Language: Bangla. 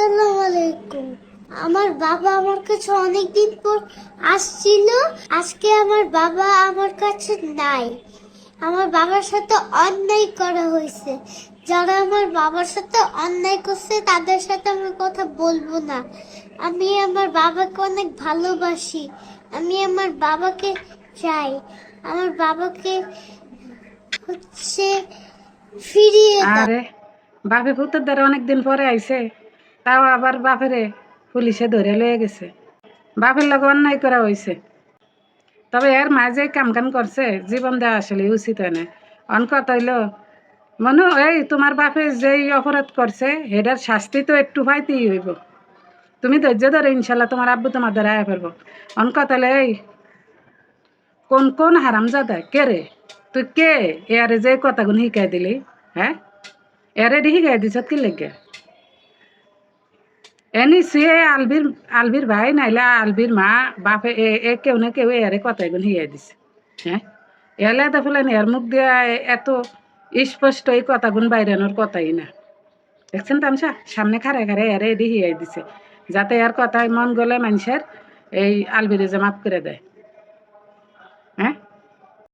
আসসালামু আলাইকুম। আমার বাবা আমার কাছে অনেকদিন পর আসছিল। আজকে আমার বাবা আমার কাছে নাই। আমার বাবার সাথে অন্যায় করা হয়েছে। যারা আমার বাবার সাথে অন্যায় করছে তাদের সাথে আমি কথা বলবো না। আমি আমার বাবাকে অনেক ভালোবাসি। আমি আমার বাবাকে চাই। আমার বাবাকে হচ্ছে ফিরিয়ে দাও। আরে বাপে ভূতের দ্বারা অনেকদিন পরে আইছে, তাও আবার বাপেরে পুলিশে ধরে লয়ে গেছে। বাপের লগে অন্যায় করা হয়েছে, তবে এর মাঝে কাম করছে, জীবন দেওয়া আসলে উচিত হয় না। অন কথা হইল মনু, এই তোমার বাপে যেই অপরাধ করছে এটার শাস্তি তো একটু পাইতেই হইব। তুমি ধৈর্য ধরে, ইনশাল্লাহ তোমার আব্বু তোমার দ্বারা আয়া পারবো। অন কথা হইলে, এই কোন কোন হারামজাদা কে রে? তুই কে এয়ারে যে কথাগুলো শিখাই দিলি? হ্যাঁ, এরে শিখাই দিছ কি লেগে? এনি সে আলবির ভাই নাইলে আলবির মা বাপে এ কেউ না কেউ এরে কথা এগুলো হিয়াই দিছে। হ্যাঁ, এলে তো ফেলেন এর মুখ দিয়া এত স্পষ্ট এই কথাগুন বাইরানোর কথাই না। দেখছেন তামসা সামনে খারে খারে এরে এডি হিয়াই দিছে, যাতে এর কথায় মন গলে মানুষের এই আলবিরে যে মাফ করে দেয়।